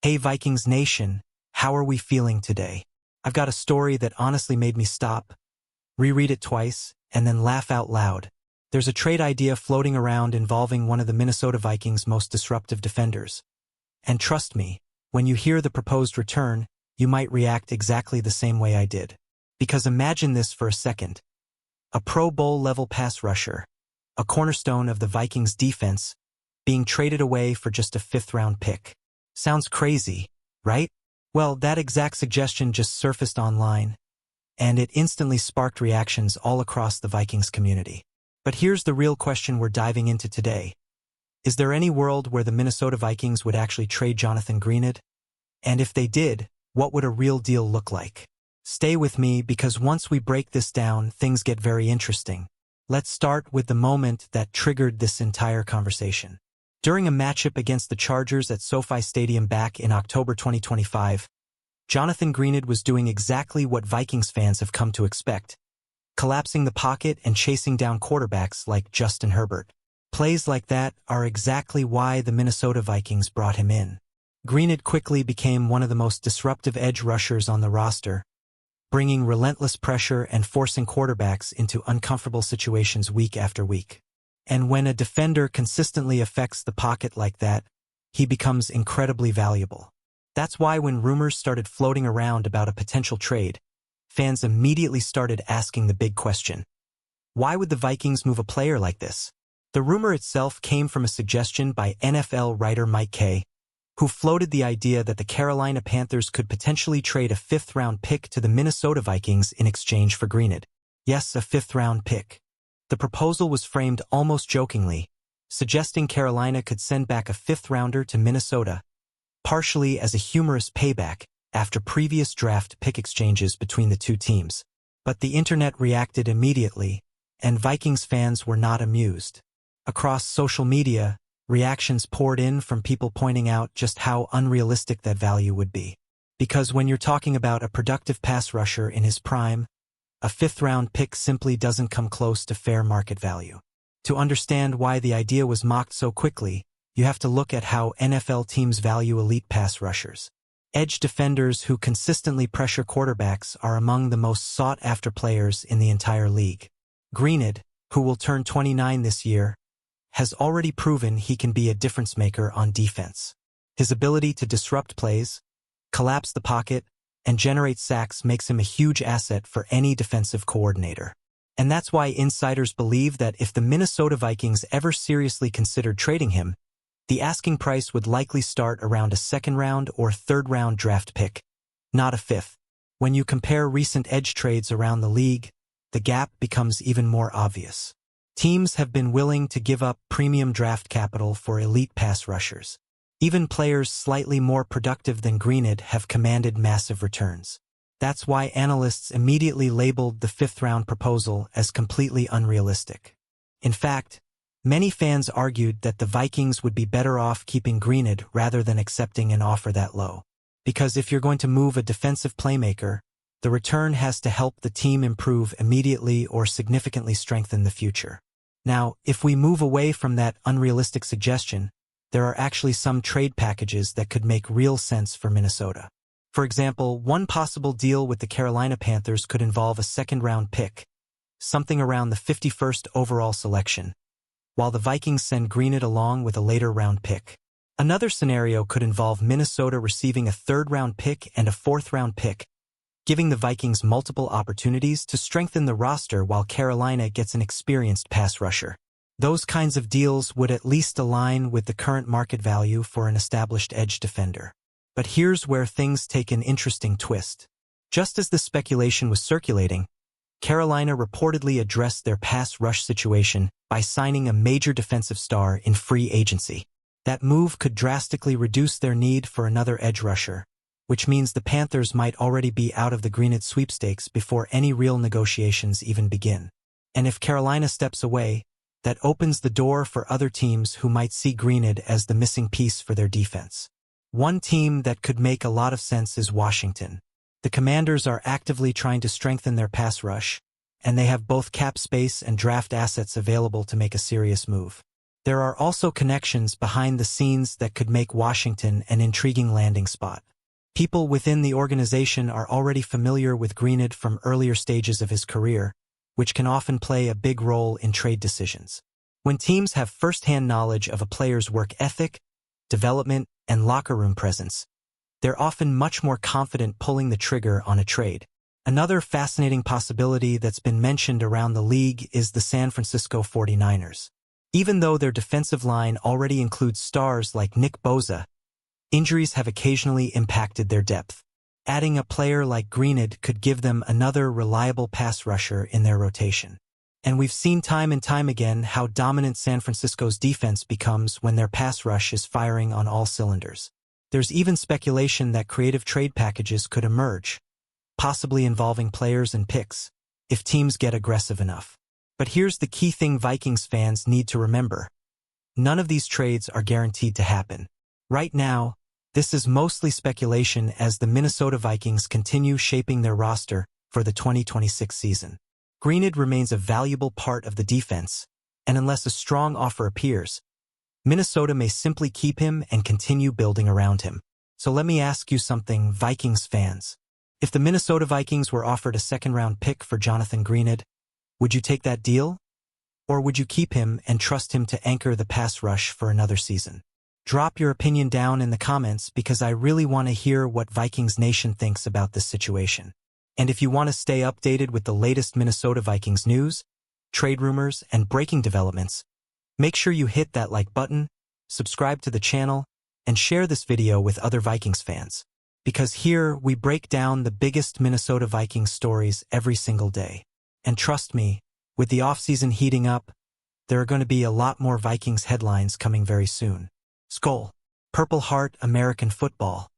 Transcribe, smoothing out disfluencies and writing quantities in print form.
Hey Vikings Nation, how are we feeling today? I've got a story that honestly made me stop, reread it twice, and then laugh out loud. There's a trade idea floating around involving one of the Minnesota Vikings' most disruptive defenders. And trust me, when you hear the proposed return, you might react exactly the same way I did. Because imagine this for a second. A Pro Bowl-level pass rusher, a cornerstone of the Vikings' defense, being traded away for just a fifth-round pick. Sounds crazy, right? Well, that exact suggestion just surfaced online, and it instantly sparked reactions all across the Vikings community. But here's the real question we're diving into today. Is there any world where the Minnesota Vikings would actually trade Jonathan Greenard? And if they did, what would a real deal look like? Stay with me because once we break this down, things get very interesting. Let's start with the moment that triggered this entire conversation. During a matchup against the Chargers at SoFi Stadium back in October 2025, Jonathan Greenard was doing exactly what Vikings fans have come to expect, collapsing the pocket and chasing down quarterbacks like Justin Herbert. Plays like that are exactly why the Minnesota Vikings brought him in. Greenard quickly became one of the most disruptive edge rushers on the roster, bringing relentless pressure and forcing quarterbacks into uncomfortable situations week after week. And when a defender consistently affects the pocket like that, he becomes incredibly valuable. That's why when rumors started floating around about a potential trade, fans immediately started asking the big question. Why would the Vikings move a player like this? The rumor itself came from a suggestion by NFL writer Mike Kay, who floated the idea that the Carolina Panthers could potentially trade a fifth-round pick to the Minnesota Vikings in exchange for Greenard. Yes, a fifth-round pick. The proposal was framed almost jokingly, suggesting Carolina could send back a fifth-rounder to Minnesota, partially as a humorous payback after previous draft pick exchanges between the two teams. But the internet reacted immediately, and Vikings fans were not amused. Across social media, reactions poured in from people pointing out just how unrealistic that value would be. Because when you're talking about a productive pass rusher in his prime, a fifth-round pick simply doesn't come close to fair market value. To understand why the idea was mocked so quickly, you have to look at how NFL teams value elite pass rushers. Edge defenders who consistently pressure quarterbacks are among the most sought-after players in the entire league. Greenard, who will turn 29 this year, has already proven he can be a difference-maker on defense. His ability to disrupt plays, collapse the pocket, and generate sacks makes him a huge asset for any defensive coordinator. And that's why insiders believe that if the Minnesota Vikings ever seriously considered trading him, the asking price would likely start around a second-round or third-round draft pick, not a fifth. When you compare recent edge trades around the league, the gap becomes even more obvious. Teams have been willing to give up premium draft capital for elite pass rushers. Even players slightly more productive than Greenard have commanded massive returns. That's why analysts immediately labeled the fifth-round proposal as completely unrealistic. In fact, many fans argued that the Vikings would be better off keeping Greenard rather than accepting an offer that low. Because if you're going to move a defensive playmaker, the return has to help the team improve immediately or significantly strengthen the future. Now, if we move away from that unrealistic suggestion, there are actually some trade packages that could make real sense for Minnesota. For example, one possible deal with the Carolina Panthers could involve a second-round pick, something around the 51st overall selection, while the Vikings send Greenard along with a later-round pick. Another scenario could involve Minnesota receiving a third-round pick and a fourth-round pick, giving the Vikings multiple opportunities to strengthen the roster while Carolina gets an experienced pass rusher. Those kinds of deals would at least align with the current market value for an established edge defender. But here's where things take an interesting twist. Just as the speculation was circulating, Carolina reportedly addressed their pass rush situation by signing a major defensive star in free agency. That move could drastically reduce their need for another edge rusher, which means the Panthers might already be out of the Greenard sweepstakes before any real negotiations even begin. And if Carolina steps away, that opens the door for other teams who might see Greenard as the missing piece for their defense. One team that could make a lot of sense is Washington. The Commanders are actively trying to strengthen their pass rush, and they have both cap space and draft assets available to make a serious move. There are also connections behind the scenes that could make Washington an intriguing landing spot. People within the organization are already familiar with Greenard from earlier stages of his career, which can often play a big role in trade decisions. When teams have first-hand knowledge of a player's work ethic, development, and locker room presence, they're often much more confident pulling the trigger on a trade. Another fascinating possibility that's been mentioned around the league is the San Francisco 49ers. Even though their defensive line already includes stars like Nick Bosa, injuries have occasionally impacted their depth. Adding a player like Greenard could give them another reliable pass rusher in their rotation. And we've seen time and time again how dominant San Francisco's defense becomes when their pass rush is firing on all cylinders. There's even speculation that creative trade packages could emerge, possibly involving players and picks, if teams get aggressive enough. But here's the key thing Vikings fans need to remember. None of these trades are guaranteed to happen. Right now, this is mostly speculation as the Minnesota Vikings continue shaping their roster for the 2026 season. Greenard remains a valuable part of the defense, and unless a strong offer appears, Minnesota may simply keep him and continue building around him. So let me ask you something, Vikings fans. If the Minnesota Vikings were offered a second-round pick for Jonathan Greenard, would you take that deal? Or would you keep him and trust him to anchor the pass rush for another season? Drop your opinion down in the comments because I really want to hear what Vikings Nation thinks about this situation. And if you want to stay updated with the latest Minnesota Vikings news, trade rumors, and breaking developments, make sure you hit that like button, subscribe to the channel, and share this video with other Vikings fans. Because here we break down the biggest Minnesota Vikings stories every single day. And trust me, with the offseason heating up, there are going to be a lot more Vikings headlines coming very soon. Skol. Purple Heart American Football.